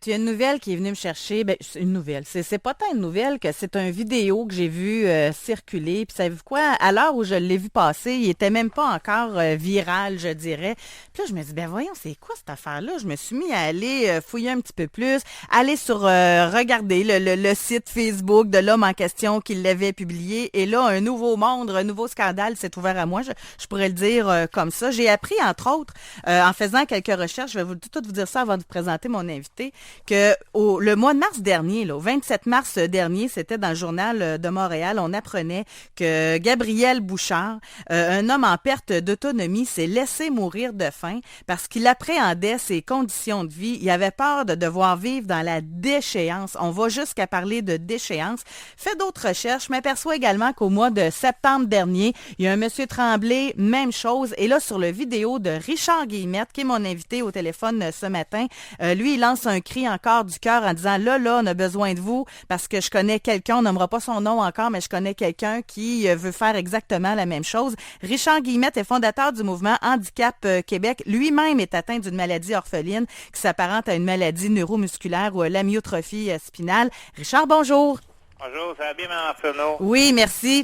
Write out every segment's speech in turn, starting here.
Il y a une nouvelle qui est venue me chercher. Ben, c'est une nouvelle. C'est pas tant une nouvelle que c'est une vidéo que j'ai vue circuler. Puis savez-vous quoi? À l'heure où je l'ai vu passer, il était même pas encore viral, je dirais. Puis là, je me dis, ben voyons, c'est quoi cette affaire-là? Je me suis mis à aller fouiller un petit peu plus, aller sur regarder le site Facebook de l'homme en question qui l'avait publié. Et là, un nouveau monde, un nouveau scandale s'est ouvert à moi. Je pourrais le dire comme ça. J'ai appris, entre autres, en faisant quelques recherches, je vais tout vous dire ça avant de vous présenter mon invité, que le mois de mars dernier, là, au 27 mars dernier, c'était dans le journal de Montréal, on apprenait que Gabriel Bouchard, un homme en perte d'autonomie, s'est laissé mourir de faim parce qu'il appréhendait ses conditions de vie. Il avait peur de devoir vivre dans la déchéance. On va jusqu'à parler de déchéance. Fait d'autres recherches, m'aperçoit également qu'au mois de septembre dernier, il y a un monsieur Tremblay, même chose. Et là, sur le vidéo de Richard Guillemette, qui est mon invité au téléphone ce matin, lui, il lance un cri encore du cœur en disant là, on a besoin de vous parce que je connais quelqu'un, on nommera pas son nom encore, mais je connais quelqu'un qui veut faire exactement la même chose. Richard Guillemette est fondateur du mouvement Handicap Québec. Lui-même est atteint d'une maladie orpheline qui s'apparente à une maladie neuromusculaire ou à l'amyotrophie spinale. Richard, bonjour. Bonjour, ça va bien, Mme Arsenault? Oui, merci.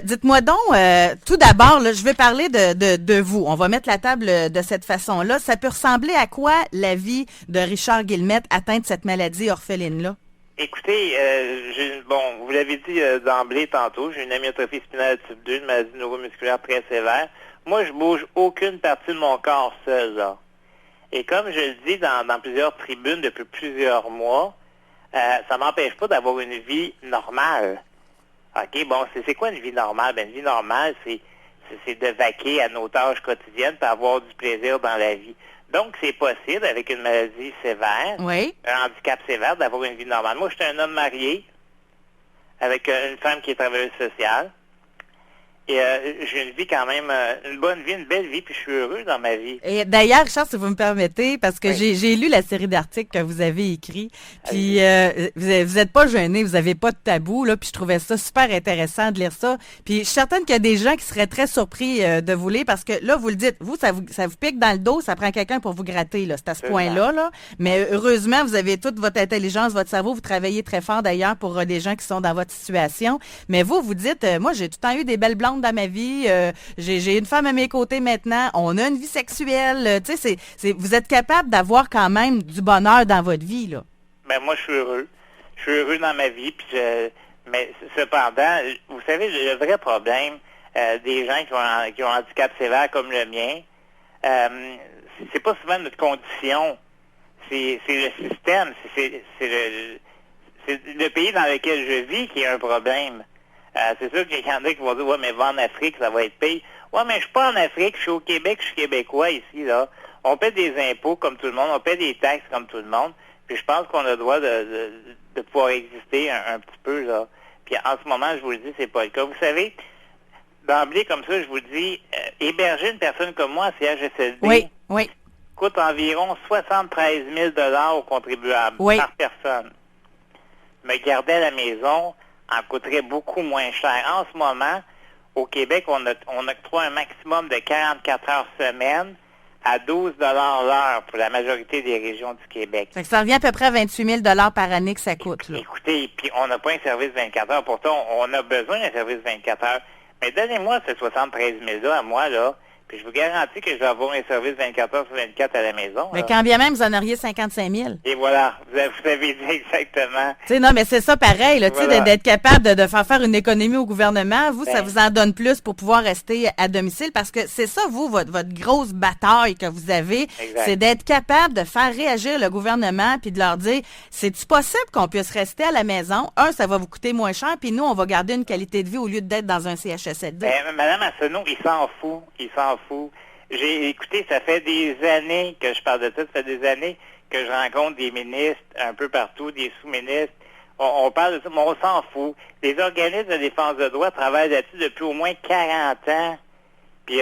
Dites-moi donc, tout d'abord, là, je vais parler de vous. On va mettre la table de cette façon-là. Ça peut ressembler à quoi la vie de Richard Guillemette atteint de cette maladie orpheline-là? Écoutez, vous l'avez dit d'emblée tantôt, j'ai une amyotrophie spinale type 2, une maladie neuromusculaire très sévère. Moi, je bouge aucune partie de mon corps seul, là. Et comme je le dis dans plusieurs tribunes depuis plusieurs mois, ça m'empêche pas d'avoir une vie normale. OK, bon, c'est quoi une vie normale? Ben, une vie normale, c'est de vaquer à nos tâches quotidiennes pour avoir du plaisir dans la vie. Donc, c'est possible, avec une maladie sévère, oui, un handicap sévère, d'avoir une vie normale. Moi, je suis un homme marié avec une femme qui est travailleuse sociale. Et j'ai une vie quand même, une bonne vie, une belle vie, puis je suis heureux dans ma vie. Et d'ailleurs, Richard, si vous me permettez, parce que Oui. j'ai lu la série d'articles que vous avez écrits, puis vous êtes pas gêné, vous avez pas de tabou, là, puis je trouvais ça super intéressant de lire ça. Puis je suis certaine qu'il y a des gens qui seraient très surpris de vous lire, parce que là, vous le dites, ça vous pique dans le dos, ça prend quelqu'un pour vous gratter, là, c'est à ce point-là, là. Mais heureusement, vous avez toute votre intelligence, votre cerveau, vous travaillez très fort d'ailleurs pour des gens qui sont dans votre situation. Mais vous dites, moi, j'ai tout le temps eu des belles blondes dans ma vie, j'ai une femme à mes côtés maintenant, on a une vie sexuelle, tu sais, vous êtes capable d'avoir quand même du bonheur dans votre vie, là. Ben, moi, je suis heureux. Je suis heureux dans ma vie, puis mais cependant, vous savez, le vrai problème des gens qui ont un handicap sévère comme le mien, c'est pas souvent notre condition, c'est le système, c'est le pays dans lequel je vis qui est un problème. C'est sûr qu'il y en a qui vont dire, ouais, mais va en Afrique, ça va être pire. Ouais, mais je suis pas en Afrique, je suis au Québec, je suis québécois ici, là. On paie des impôts comme tout le monde, on paie des taxes comme tout le monde, puis je pense qu'on a le droit de pouvoir exister un petit peu, là. Puis en ce moment, je vous le dis, c'est pas le cas. Vous savez, d'emblée comme ça, je vous dis, héberger une personne comme moi à CHSLD Oui. coûte environ 73 000 $ aux contribuables par personne. Me garder à la maison en coûterait beaucoup moins cher. En ce moment, au Québec, on octroie un maximum de 44 heures semaine à 12 $ l'heure pour la majorité des régions du Québec. Ça revient à peu près à 28 000 par année que ça coûte, là. Écoutez, puis on n'a pas un service 24 heures. Pourtant, on a besoin d'un service 24 heures. Mais donnez-moi ces 73 000 $ à moi, là, puis je vous garantis que je vais avoir un service 24 heures sur 24 à la maison. Mais quand bien même, vous en auriez 55 000. Et voilà, vous avez dit exactement. Tu sais, non, mais c'est ça pareil, là, tu sais, d'être capable de faire une économie au gouvernement. Vous, ça vous en donne plus pour pouvoir rester à domicile parce que c'est ça, vous, votre grosse bataille que vous avez, c'est d'être capable de faire réagir le gouvernement puis de leur dire, c'est-tu possible qu'on puisse rester à la maison? Ça va vous coûter moins cher, puis nous, on va garder une qualité de vie au lieu d'être dans un CHSLD. Madame Arsenault, il s'en fout. Écoutez, ça fait des années que je parle de ça, ça fait des années que je rencontre des ministres un peu partout, des sous-ministres. On parle de ça, mais on s'en fout. Les organismes de défense de droits travaillent là-dessus depuis au moins 40 ans. Puis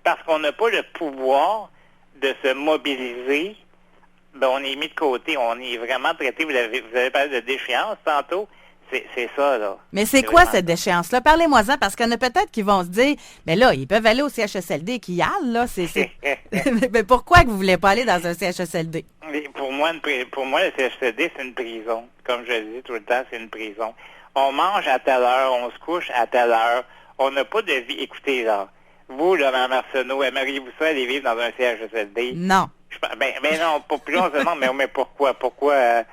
parce qu'on n'a pas le pouvoir de se mobiliser, ben on est mis de côté. On est vraiment traité, vous avez parlé de déchéance tantôt, C'est ça, là. Mais c'est quoi cette échéance-là? Parlez-moi-en, parce qu'il y en a peut-être qui vont se dire, mais là, ils peuvent aller au CHSLD qui y allent, là. Mais pourquoi que vous voulez pas aller dans un CHSLD? Mais pour moi, le CHSLD, c'est une prison. Comme je le dis tout le temps, c'est une prison. On mange à telle heure, on se couche à telle heure. On n'a pas de vie. Écoutez, là, vous, là, Mme Arsenault, aimeriez-vous ça aller vivre dans un CHSLD? Non. Ben non, pas plus on se demande, mais pourquoi? Pourquoi?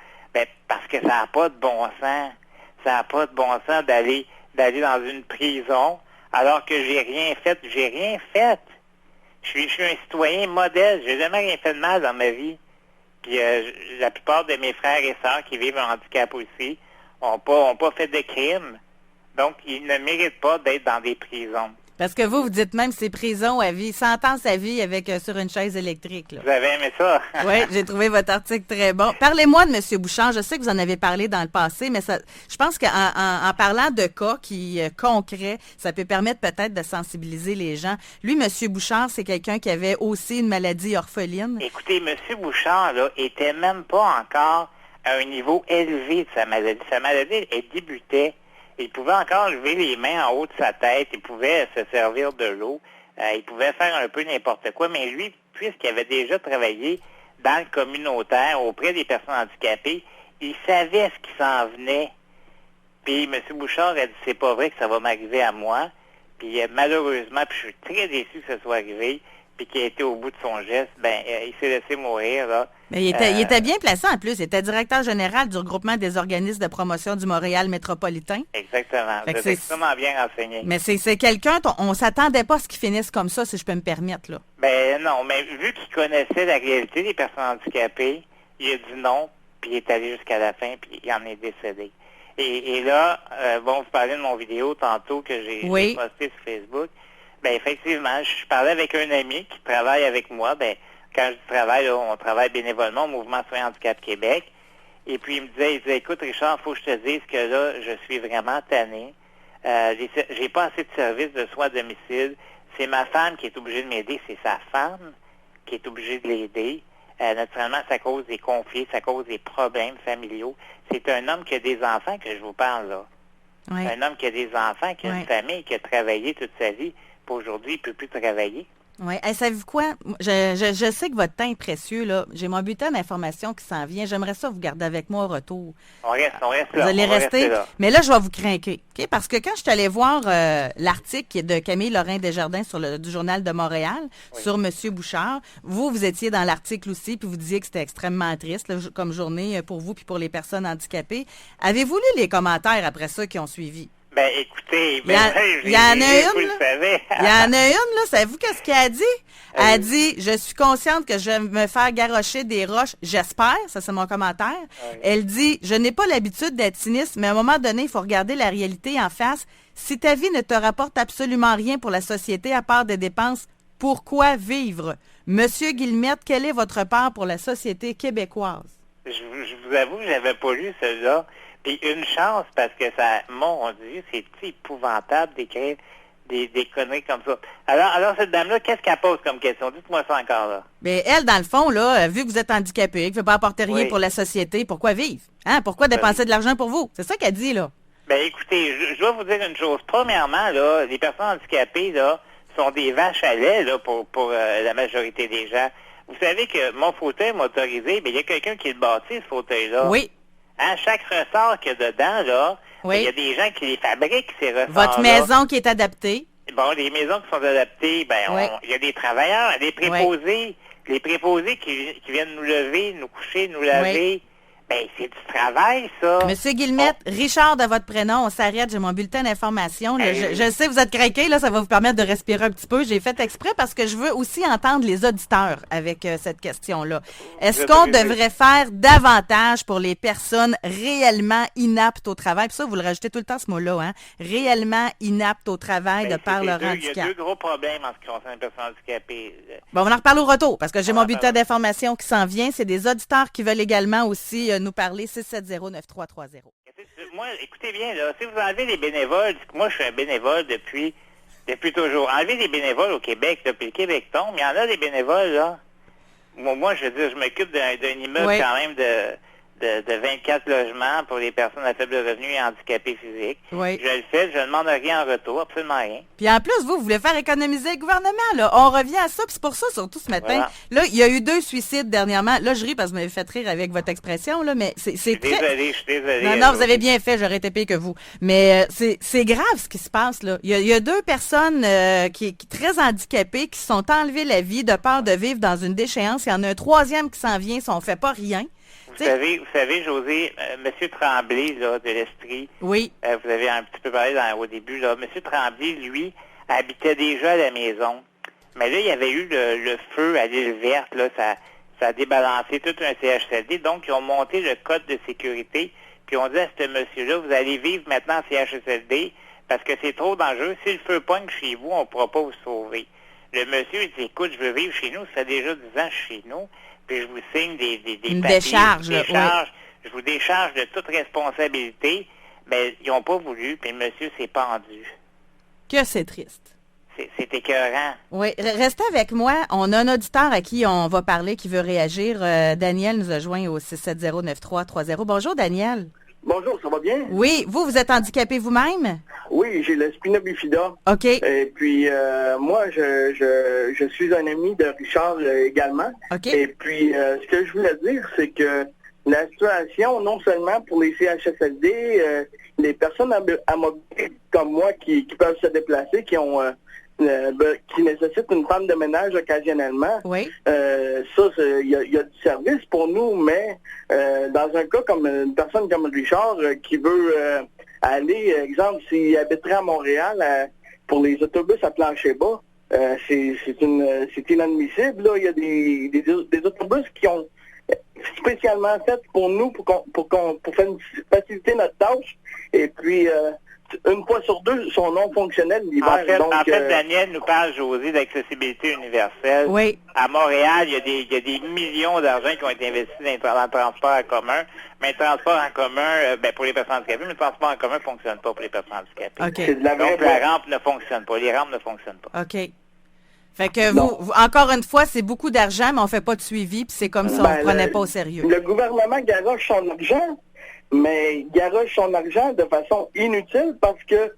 Parce que ça n'a pas de bon sens. Ça n'a pas de bon sens d'aller dans une prison alors que j'ai rien fait. J'ai rien fait. Je suis un citoyen modèle. J'ai jamais rien fait de mal dans ma vie. Puis la plupart de mes frères et sœurs qui vivent un handicap aussi ont pas fait de crimes. Donc, ils ne méritent pas d'être dans des prisons. Parce que vous dites même c'est prison à vie, sentence à vie avec sur une chaise électrique. Là. Vous avez aimé ça? Oui, j'ai trouvé votre article très bon. Parlez-moi de M. Bouchard. Je sais que vous en avez parlé dans le passé, mais je pense qu'en parlant de cas concrets, ça peut permettre peut-être de sensibiliser les gens. Lui, M. Bouchard, c'est quelqu'un qui avait aussi une maladie orpheline. Écoutez, M. Bouchard, là, était même pas encore à un niveau élevé de sa maladie. Sa maladie, elle débutait. Il pouvait encore lever les mains en haut de sa tête, il pouvait se servir de l'eau, il pouvait faire un peu n'importe quoi, mais lui, puisqu'il avait déjà travaillé dans le communautaire auprès des personnes handicapées, il savait ce qui s'en venait. Puis M. Bouchard a dit, c'est pas vrai que ça va m'arriver à moi. Puis malheureusement, puis je suis très déçu que ça soit arrivé, puis qu'il a été au bout de son geste, il s'est laissé mourir, là. Mais il était bien placé en plus. Il était directeur général du regroupement des organismes de promotion du Montréal métropolitain. Exactement. Vous êtes extrêmement bien renseigné. Mais c'est quelqu'un, on s'attendait pas à ce qu'il finisse comme ça, si je peux me permettre, là. Non, mais vu qu'il connaissait la réalité des personnes handicapées, il a dit non, puis il est allé jusqu'à la fin, puis il en est décédé. Et là, vous parlez de mon vidéo tantôt que j'ai posté sur Facebook. Effectivement, je parlais avec un ami qui travaille avec moi. Quand je travaille, là, on travaille bénévolement au Mouvement Soins Handicap Québec. Et puis, il disait, écoute, Richard, faut que je te dise que là, je suis vraiment tanné. J'ai pas assez de services de soins à domicile. C'est ma femme qui est obligée de m'aider. C'est sa femme qui est obligée de l'aider. Naturellement, ça cause des conflits, ça cause des problèmes familiaux. C'est un homme qui a des enfants que je vous parle, là. Oui. Un homme qui a des enfants, qui a une famille, qui a travaillé toute sa vie. Puis aujourd'hui, il ne peut plus travailler. Oui. Savez-vous quoi? Je sais que votre temps est précieux, là. J'ai mon bulletin d'information qui s'en vient. J'aimerais ça vous garder avec moi au retour. On reste là. Vous allez rester là. Mais là, je vais vous craquer. Okay? Parce que quand je suis allée voir l'article de Camille Lorrain-Desjardins du Journal de Montréal sur M. Bouchard, vous étiez dans l'article aussi, puis vous disiez que c'était extrêmement triste là, comme journée pour vous puis pour les personnes handicapées. Avez-vous lu les commentaires après ça qui ont suivi? Écoutez, il y en a une, là, savez-vous qu'est-ce qu'elle a dit? Elle a dit, je suis consciente que je vais me faire garrocher des roches, j'espère, ça c'est mon commentaire. Oui. Elle dit, je n'ai pas l'habitude d'être sinistre, mais à un moment donné, il faut regarder la réalité en face. Si ta vie ne te rapporte absolument rien pour la société à part des dépenses, pourquoi vivre? Monsieur Guillemette, quelle est votre part pour la société québécoise? Je vous avoue que je n'avais pas lu celle-là. Puis une chance, parce que ça, mon Dieu, c'est épouvantable d'écrire des conneries comme ça. Alors cette dame-là, qu'est-ce qu'elle pose comme question? Dites-moi ça encore, là. Mais elle, dans le fond, là, vu que vous êtes handicapé, que vous ne pouvez pas apporter rien pour la société, pourquoi vivre? Hein? Pourquoi dépenser de l'argent pour vous? C'est ça qu'elle dit, là. Écoutez, je dois vous dire une chose. Premièrement, là, les personnes handicapées, là, sont des vaches à lait, là, pour la majorité des gens. Vous savez que mon fauteuil motorisé, il y a quelqu'un qui le bâtit, ce fauteuil-là. Oui. Hein, chaque ressort qu'il y a dedans, là, il y a des gens qui les fabriquent, ces ressorts-là. Votre maison qui est adaptée. Bon, les maisons qui sont adaptées, il y a des travailleurs, des préposés, les préposés qui viennent nous lever, nous coucher, nous laver. C'est du travail, ça. Monsieur Guillemette, Richard de votre prénom, on s'arrête, j'ai mon bulletin d'information. Je sais, vous êtes craqué, là, ça va vous permettre de respirer un petit peu. J'ai fait exprès parce que je veux aussi entendre les auditeurs avec cette question-là. Est-ce qu'on devrait faire davantage pour les personnes réellement inaptes au travail? Puis ça, vous le rajoutez tout le temps, ce mot-là, hein? Réellement inaptes au travail de par leur handicap. Il y a deux gros problèmes en ce qui concerne les personnes handicapées. Bon, on en reparle au retour parce que j'ai mon bulletin d'information qui s'en vient. C'est des auditeurs qui veulent également aussi nous parler, 670-9330. Moi, écoutez bien, là, si vous enlevez les bénévoles, moi je suis un bénévole depuis toujours. Enlevez les bénévoles au Québec, là, puis le Québec tombe, il y en a des bénévoles, là. Moi, je veux dire, je m'occupe d'un immeuble quand même de 24 logements pour les personnes à faible revenu et handicapés physiques. Oui. Je le fais, je ne demande rien en retour, absolument rien. Puis en plus, vous voulez faire économiser le gouvernement, là. On revient à ça, puis c'est pour ça, surtout ce matin. Voilà. Là, il y a eu 2 suicides dernièrement. Là, je ris parce que vous m'avez fait rire avec votre expression, là, mais c'est Je suis très... désolé, je suis désolé. Non, vous avez bien fait, j'aurais été pire que vous. Mais c'est grave ce qui se passe, là. Il y a 2 personnes qui très handicapées qui se sont enlevées la vie de peur de vivre dans une déchéance. Il y en a un 3e qui s'en vient si on fait pas rien. Vous savez, José, M. Tremblay, là, de l'Estrie, Oui. vous avez un petit peu parlé au début, là. M. Tremblay, lui, habitait déjà à la maison. Mais là, il y avait eu le feu à l'île verte, là, ça a débalancé tout un CHSLD. Donc, ils ont monté le code de sécurité, puis on dit à ce monsieur-là, vous allez vivre maintenant en CHSLD parce que c'est trop dangereux. Si le feu pogne chez vous, on ne pourra pas vous sauver. Le monsieur, il dit, écoute, je veux vivre chez nous, ça fait déjà 10 ans chez nous, puis je vous signe des Une papiers, décharge, oui. Je vous décharge de toute responsabilité. Mais ils n'ont pas voulu, puis le monsieur s'est pendu. Que c'est triste. C'est écœurant. Oui, restez avec moi. On a un auditeur à qui on va parler qui veut réagir. Daniel nous a joint au 670-9330. Bonjour, Daniel. Bonjour, ça va bien? Oui, vous êtes handicapé vous-même? Oui, j'ai le spina bifida. OK. Et puis, moi, je suis un ami de Richard également. OK. Et puis, ce que je voulais dire, c'est que la situation, non seulement pour les CHSLD, les personnes à mobilité comme moi qui peuvent se déplacer, qui nécessitent une femme de ménage occasionnellement, Oui. Il y a du service pour nous, mais dans un cas comme une personne comme Richard qui veut aller, exemple, s'il habiterait à Montréal pour les autobus à plancher bas, c'est inadmissible. Là. Il y a des autobus qui ont spécialement fait pour nous, pour faciliter notre tâche. Et puis, une fois sur 2, sont non fonctionnels l'hiver. En fait, Daniel nous parle, José, d'accessibilité universelle. Oui. À Montréal, il y a des millions d'argent qui ont été investis dans le transport en commun. Mais le transport en commun, pour les personnes handicapées, mais le transport en commun ne fonctionne pas pour les personnes handicapées. OK. C'est de la vraie Donc, la rampe ne fonctionne pas. Les rampes ne fonctionnent pas. OK. Fait que vous, encore une fois, c'est beaucoup d'argent, mais on fait pas de suivi, puis c'est comme si on ne prenait pas au sérieux. Le gouvernement garoche son argent, mais il garoche son argent de façon inutile parce que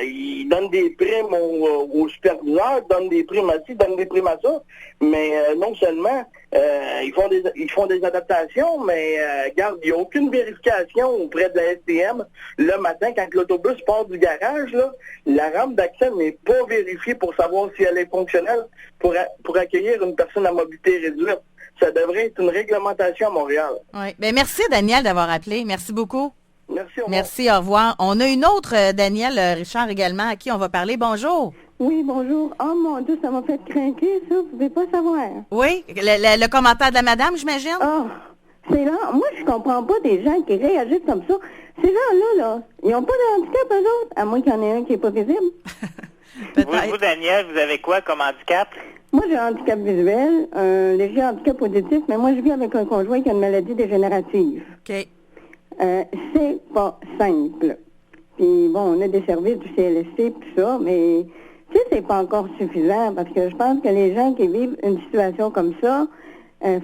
il donne des primes aux superviseurs, donne des primes à ci, donne des primes à ça, mais non seulement ils font des adaptations, mais regarde, il n'y a aucune vérification auprès de la STM. Le matin, quand l'autobus part du garage, là, la rampe d'accès n'est pas vérifiée pour savoir si elle est fonctionnelle pour accueillir une personne à mobilité réduite. Ça devrait être une réglementation à Montréal. Oui. Bien, merci, Daniel, d'avoir appelé. Merci beaucoup. Merci, au revoir. Merci, au revoir. On a une autre, Daniel Richard également, à qui on va parler. Bonjour. Oui, bonjour. Oh mon Dieu, ça m'a fait craquer, ça. Vous pouvez pas savoir. Oui, le commentaire de la madame, j'imagine? Oh, c'est là. Moi, je comprends pas des gens qui réagissent comme ça. Ces gens-là, ils n'ont pas de handicap, eux autres, à moins qu'il y en ait un qui n'est pas visible. Vous, Daniel, vous avez quoi comme handicap? Moi, j'ai un handicap visuel, un léger handicap auditif, mais moi, je vis avec un conjoint qui a une maladie dégénérative. OK. C'est pas simple. Puis, bon, on a des services du CLSC, tout ça, mais, tu sais, c'est pas encore suffisant, parce que je pense que les gens qui vivent une situation comme ça,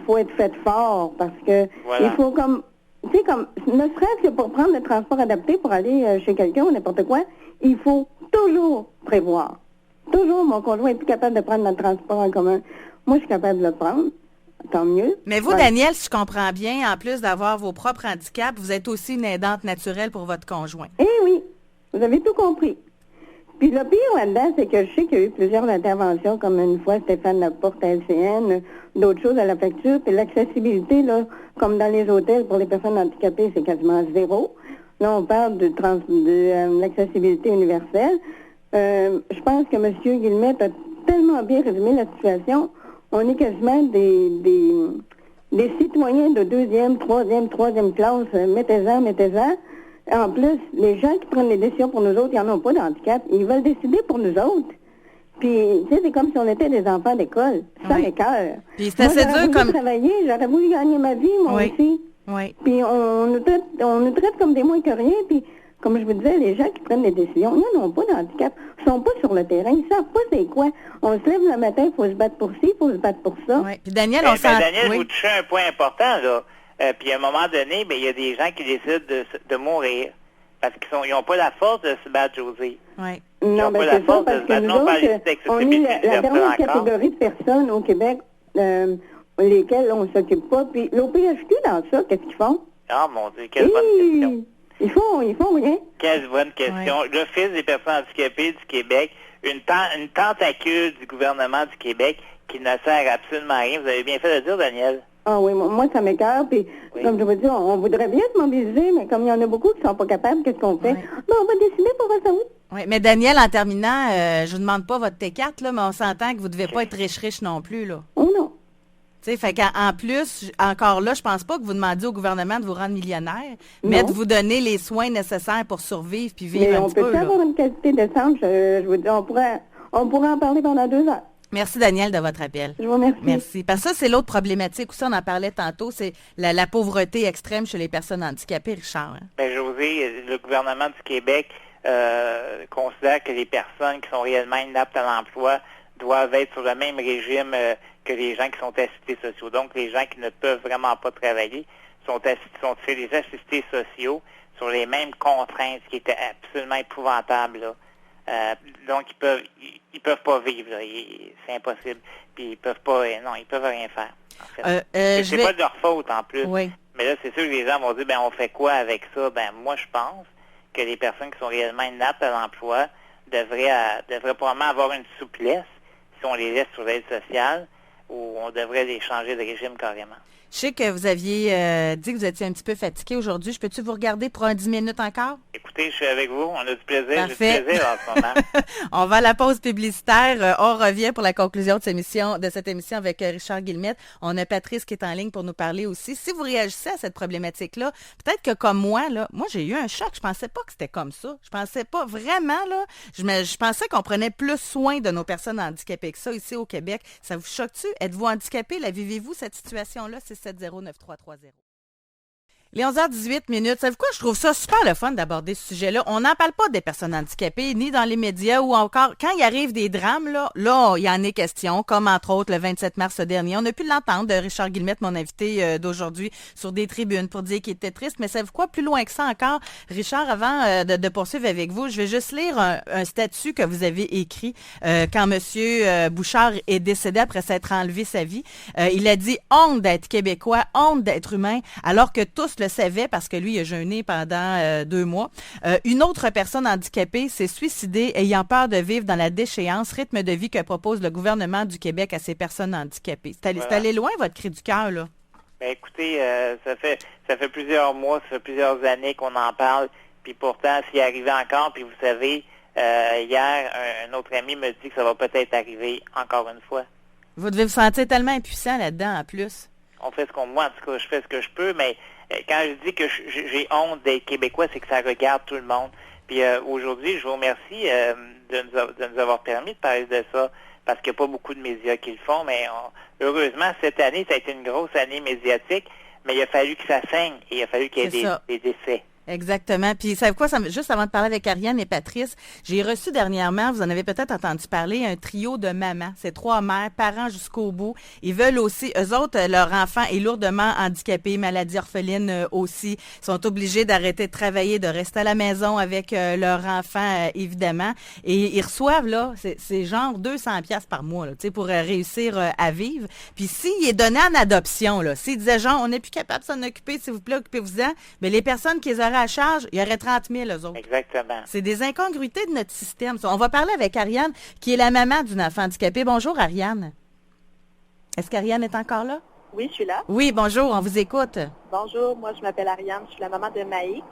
faut être fait fort, parce que voilà. il faut comme, tu sais, comme, ne serait-ce que pour prendre le transport adapté pour aller chez quelqu'un ou n'importe quoi, il faut toujours prévoir. Toujours, mon conjoint est plus capable de prendre le transport en commun. Moi, je suis capable de le prendre. Tant mieux. Mais vous, Daniel, si je comprends bien, en plus d'avoir vos propres handicaps, vous êtes aussi une aidante naturelle pour votre conjoint. Eh oui, vous avez tout compris. Puis le pire là-dedans, c'est que je sais qu'il y a eu plusieurs interventions, comme une fois Stéphane Laporte à LCN, d'autres choses à la facture, puis l'accessibilité, là, comme dans les hôtels pour les personnes handicapées, c'est quasiment 0. Là, on parle de l'accessibilité universelle. Je pense que M. Guillemette a tellement bien résumé la situation. On est quasiment des citoyens de deuxième, troisième classe. Mettez-en. En plus, les gens qui prennent les décisions pour nous autres, ils n'en ont pas de handicap. Ils veulent décider pour nous autres. Puis, tu sais, c'est comme si on était des enfants d'école. Ça m'écoeure. Puis c'est assez dur comme... J'aurais voulu gagner ma vie, moi aussi. Oui. Puis on nous traite comme des moins que rien. Puis, comme je vous disais, les gens qui prennent les décisions, ils n'ont pas de handicap. Ils sont pas sur le terrain. Ils savent pas c'est quoi. On se lève le matin, il faut se battre pour ci, il faut se battre pour ça. Oui. Puis Daniel, on s'en... Daniel, vous touchez un point important, là. Puis à un moment donné, ben il y a des gens qui décident de mourir parce qu'ils n'ont pas la force de se battre, Josée. Oui. Non, ben c'est ça, parce que nous autres, on est la dernière catégorie de personnes au Québec lesquelles on ne s'occupe pas. Puis l'OPHQ, dans ça, qu'est-ce qu'ils font? Ah, mon Dieu, quelle bonne question. Ils font rien. Quelle bonne question. Oui. L'Office des personnes handicapées du Québec, une tentacule du gouvernement du Québec qui ne sert absolument à rien. Vous avez bien fait de dire, Daniel. Ah oui, moi, ça m'écoeure. Puis, comme je vous dis, on voudrait bien se mobiliser, mais comme il y en a beaucoup qui ne sont pas capables, qu'est-ce qu'on fait? Ben, on va décider pour faire ça. Oui, mais Daniel, en terminant, je vous demande pas votre T4, là, mais on s'entend que vous ne devez pas être riche non plus, là. Oh non. Tu sais, fait qu'en plus, encore là, je pense pas que vous demandiez au gouvernement de vous rendre millionnaire, mais de vous donner les soins nécessaires pour survivre puis vivre un petit peu. Mais on peut avoir une qualité décente, je vous dis, on pourrait en parler pendant 2 heures. Merci, Daniel, de votre appel. Je vous remercie. Merci. Parce que ça, c'est l'autre problématique aussi, on en parlait tantôt, c'est la pauvreté extrême chez les personnes handicapées, Richard. Hein? Bien, Josée, le gouvernement du Québec considère que les personnes qui sont réellement inaptes à l'emploi doivent être sur le même régime que les gens qui sont assistés sociaux. Donc, les gens qui ne peuvent vraiment pas travailler sont les assistés sociaux sur les mêmes contraintes, ce qui était absolument épouvantable, là. Donc, ils peuvent pas vivre, là. C'est impossible. Puis, ils peuvent rien faire. En fait. C'est pas de leur faute, en plus. Oui. Mais là, c'est sûr que les gens vont dire, ben, on fait quoi avec ça? Ben, moi, je pense que les personnes qui sont réellement inaptes à l'emploi devraient probablement avoir une souplesse si on les laisse sur l'aide sociale, ou on devrait les changer de régime carrément. Je sais que vous aviez dit que vous étiez un petit peu fatigué aujourd'hui. Je peux-tu vous regarder pour 10 minutes encore? Écoutez, je suis avec vous. On a du plaisir. Parfait. J'ai du plaisir en ce moment. On va à la pause publicitaire. On revient pour la conclusion de cette émission avec Richard Guillemette. On a Patrice qui est en ligne pour nous parler aussi. Si vous réagissez à cette problématique-là, peut-être que comme moi, j'ai eu un choc. Je pensais pas que c'était comme ça. Je pensais pas vraiment, là. Je pensais qu'on prenait plus soin de nos personnes handicapées que ça ici au Québec. Ça vous choque-tu? Êtes-vous handicapé? La vivez-vous, cette situation-là? 670-9330. Les 11h18. Savez-vous quoi? Je trouve ça super le fun d'aborder ce sujet-là. On n'en parle pas des personnes handicapées, ni dans les médias, ou encore, quand il arrive des drames, là, il y en est question, comme entre autres le 27 mars dernier. On a pu l'entendre de Richard Guillemette, mon invité d'aujourd'hui, sur des tribunes pour dire qu'il était triste. Mais savez-vous quoi? Plus loin que ça encore, Richard, avant de poursuivre avec vous, je vais juste lire un statut que vous avez écrit quand M. Bouchard est décédé après s'être enlevé sa vie. Il a dit « Honte d'être québécois, honte d'être humain », alors que tous le savait parce que lui, il a jeûné pendant 2 mois. Une autre personne handicapée s'est suicidée ayant peur de vivre dans la déchéance, rythme de vie que propose le gouvernement du Québec à ces personnes handicapées. C'est allé loin, votre cri du cœur, là? Ben, écoutez, ça fait plusieurs mois, ça fait plusieurs années qu'on en parle, puis pourtant, s'il arrivait encore, puis vous savez, hier, un autre ami me dit que ça va peut-être arriver encore une fois. Vous devez vous sentir tellement impuissant là-dedans, en plus. On fait moi, en tout cas, je fais ce que je peux, mais quand je dis que j'ai honte d'être québécois, c'est que ça regarde tout le monde. Puis aujourd'hui, je vous remercie de nous avoir permis de parler de ça, parce qu'il n'y a pas beaucoup de médias qui le font, mais heureusement, cette année, ça a été une grosse année médiatique, mais il a fallu que ça saigne, et il a fallu qu'il y ait des décès. Exactement. Puis, savez quoi, juste avant de parler avec Ariane et Patrice, j'ai reçu dernièrement, vous en avez peut-être entendu parler, un trio de mamans. C'est 3 mères, parents jusqu'au bout. Ils veulent aussi, eux autres, leur enfant est lourdement handicapé, maladie orpheline aussi, sont obligés d'arrêter de travailler, de rester à la maison avec leur enfant, évidemment. Et ils reçoivent, là, c'est genre 200$ par mois, là, tu sais, pour réussir à vivre. Puis, s'il est donné en adoption, là, s'ils disaient genre, on n'est plus capable de s'en occuper, s'il vous plaît, occupez-vous-en, mais les personnes qui les auraient à charge, il y aurait 30 000, eux autres. Exactement. C'est des incongruités de notre système. On va parler avec Ariane, qui est la maman d'une enfant handicapée. Bonjour, Ariane. Est-ce qu'Ariane est encore là? Oui, je suis là. Oui, bonjour, on vous écoute. Bonjour, moi je m'appelle Ariane, je suis la maman de Maïk,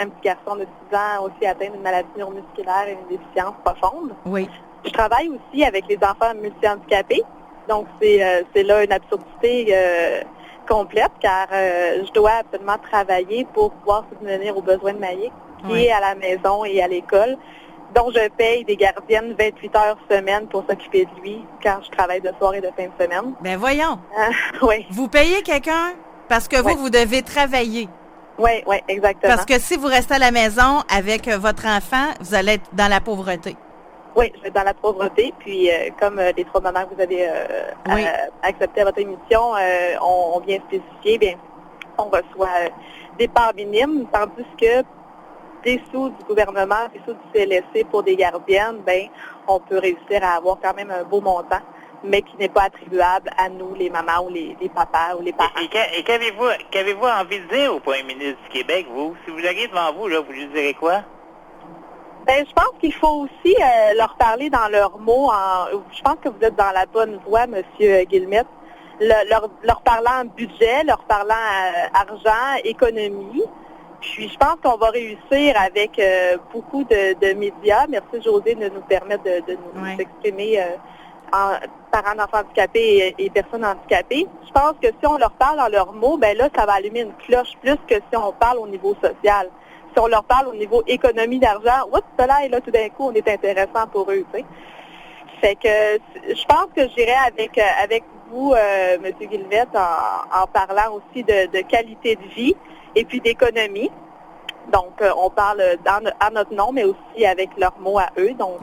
un petit garçon de 6 ans aussi atteint d'une maladie neuromusculaire et une déficience profonde. Oui. Je travaille aussi avec les enfants multi-handicapés, donc c'est là une absurdité complète, car je dois absolument travailler pour pouvoir subvenir aux besoins de Maïk, qui est à la maison et à l'école, dont je paye des gardiennes 28 heures semaine pour s'occuper de lui, car je travaille de soir et de fin de semaine. Ben voyons. Oui. Vous payez quelqu'un parce que vous devez travailler. Oui, exactement. Parce que si vous restez à la maison avec votre enfant, vous allez être dans la pauvreté. Oui, je vais être dans la pauvreté. Puis, comme les 3 mamans que vous avez accepté à votre émission, on vient spécifier, bien, fond, reçoit des parts minimes, tandis que des sous du gouvernement, des sous du CLSC pour des gardiennes, ben on peut réussir à avoir quand même un beau montant, mais qui n'est pas attribuable à nous, les mamans ou les papas ou les parents. Et qu'avez-vous envie de dire au premier ministre du Québec, vous? Si vous l'auriez devant vous, là, vous lui direz quoi? Ben, je pense qu'il faut aussi leur parler dans leurs mots. Je pense que vous êtes dans la bonne voie, M. Guillemette. Leur parlant budget, leur parlant argent, économie. Puis je pense qu'on va réussir avec beaucoup de médias. Merci José de nous permettre de nous exprimer en parents d'enfants handicapés et personnes handicapées. Je pense que si on leur parle dans leurs mots, ben là, ça va allumer une cloche plus que si on parle au niveau social. Si on leur parle au niveau économie d'argent, là, et là, tout d'un coup, on est intéressant pour eux, tu sais. Fait que je pense que j'irai avec vous, M. Guillemette, en parlant aussi de qualité de vie et puis d'économie. Donc, on parle à notre nom, mais aussi avec leurs mots à eux. Donc,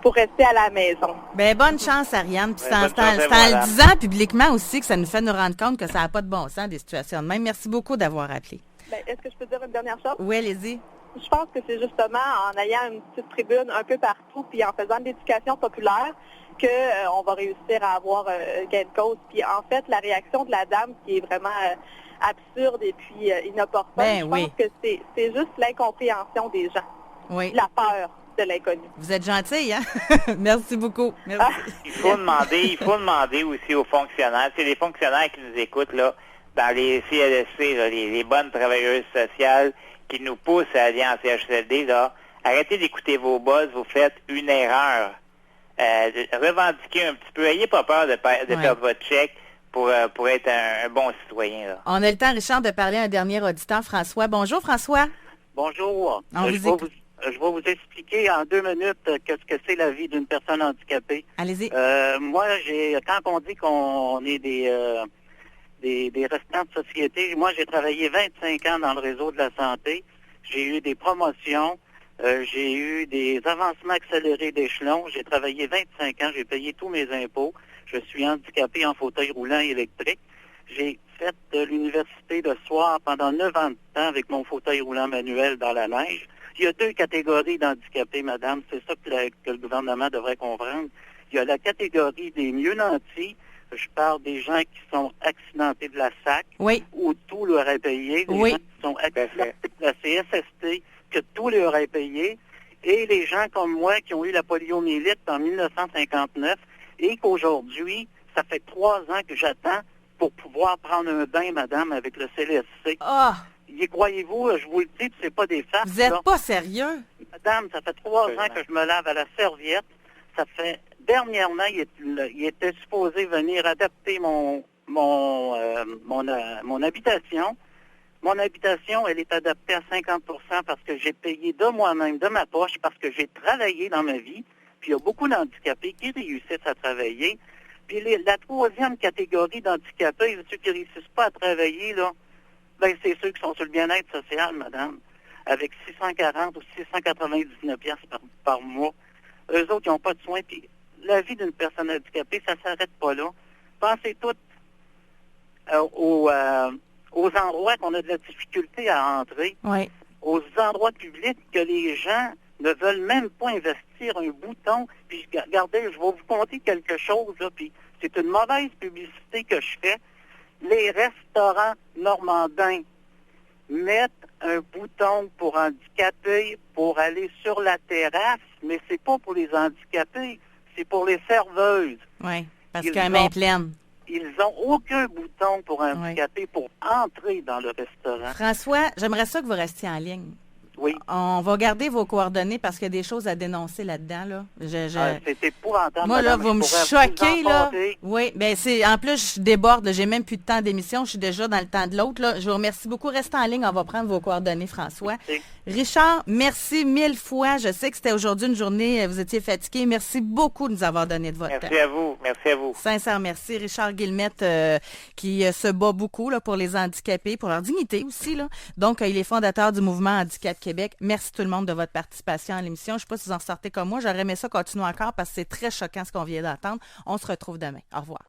pour rester à la maison. Bien, bonne chance, Ariane. Puis c'est en le disant publiquement aussi que ça nous fait nous rendre compte que ça n'a pas de bon sens, des situations de même. Merci beaucoup d'avoir appelé. Bien, est-ce que je peux dire une dernière chose? Oui, allez-y. Je pense que c'est justement en ayant une petite tribune un peu partout, puis en faisant de l'éducation populaire, qu'on va réussir à avoir gain de cause. Puis en fait, la réaction de la dame qui est vraiment absurde et puis inopportune, je pense que c'est juste l'incompréhension des gens. Oui. La peur de l'inconnu. Vous êtes gentille, hein? Merci beaucoup. Merci. Il faut demander aussi aux fonctionnaires, c'est les fonctionnaires qui nous écoutent, là, dans les CLSC, là, les bonnes travailleuses sociales qui nous poussent à aller en CHSLD, là, arrêtez d'écouter vos boss, vous faites une erreur. Revendiquez un petit peu, ayez pas peur de perdre votre chèque pour être un bon citoyen. Là. On a le temps, Richard, de parler à un dernier auditeur, François. Bonjour, François. Bonjour. Je vais vous expliquer en 2 minutes qu'est-ce que c'est la vie d'une personne handicapée. Allez-y. Moi, quand on dit qu'on est des restants de société, moi, j'ai travaillé 25 ans dans le réseau de la santé. J'ai eu des promotions. J'ai eu des avancements accélérés d'échelon. J'ai travaillé 25 ans. J'ai payé tous mes impôts. Je suis handicapé en fauteuil roulant électrique. J'ai fait de l'université de soir pendant 9 ans de temps avec mon fauteuil roulant manuel dans la neige. Il y a 2 catégories d'handicapés, madame. C'est ça que le gouvernement devrait comprendre. Il y a la catégorie des mieux nantis. Je parle des gens qui sont accidentés de la SAC, où tout leur est payé. Les gens qui sont accidentés de la CSST, que tout leur est payé. Et les gens comme moi qui ont eu la poliomyélite en 1959 et qu'aujourd'hui, ça fait 3 ans que j'attends pour pouvoir prendre un bain, madame, avec le CLSC. Y croyez-vous, je vous le dis, c'est pas des farces. Vous n'êtes pas sérieux? Madame, ça fait 3 ans que je me lave à la serviette. Ça fait... Dernièrement, il était supposé venir adapter mon habitation. Mon habitation, elle est adaptée à 50% parce que j'ai payé de moi-même, de ma poche, parce que j'ai travaillé dans ma vie. Puis il y a beaucoup d'handicapés qui réussissent à travailler. Puis la 3e catégorie d'handicapés, ceux qui ne réussissent pas à travailler, là, ben c'est ceux qui sont sur le bien-être social, madame, avec 640 ou 699 piastres par mois. Eux autres, ils n'ont pas de soins. Puis la vie d'une personne handicapée, ça ne s'arrête pas là. Pensez toutes aux endroits qu'on a de la difficulté à entrer, aux endroits publics que les gens ne veulent même pas investir un bouton. Puis regardez, je vais vous conter quelque chose, là, puis c'est une mauvaise publicité que je fais. Les restaurants normandins mettent un bouton pour handicapés pour aller sur la terrasse, mais c'est pas pour les handicapés, c'est pour les serveuses. Oui, parce qu'il y a une main pleine. Ils n'ont aucun bouton pour handicapés pour entrer dans le restaurant. François, j'aimerais ça que vous restiez en ligne. Oui. On va garder vos coordonnées parce qu'il y a des choses à dénoncer là-dedans. Là. C'est épouvantable. Moi, là, vous me choquez, là. Oui, bien, en plus, je déborde. Là. J'ai même plus de temps d'émission. Je suis déjà dans le temps de l'autre. Là. Je vous remercie beaucoup. Restez en ligne. On va prendre vos coordonnées, François. Merci. Richard, merci 1000 fois. Je sais que c'était aujourd'hui une journée, vous étiez fatigué. Merci beaucoup de nous avoir donné de votre temps. Merci à vous. Merci à vous. Sincère merci. Richard Guillemette, qui se bat beaucoup là, pour les handicapés, pour leur dignité aussi. Là. Donc, il est fondateur du mouvement Handicap Québec. Merci tout le monde de votre participation à l'émission. Je ne sais pas si vous en sortez comme moi. J'aurais aimé ça continuer encore parce que c'est très choquant ce qu'on vient d'entendre. On se retrouve demain. Au revoir.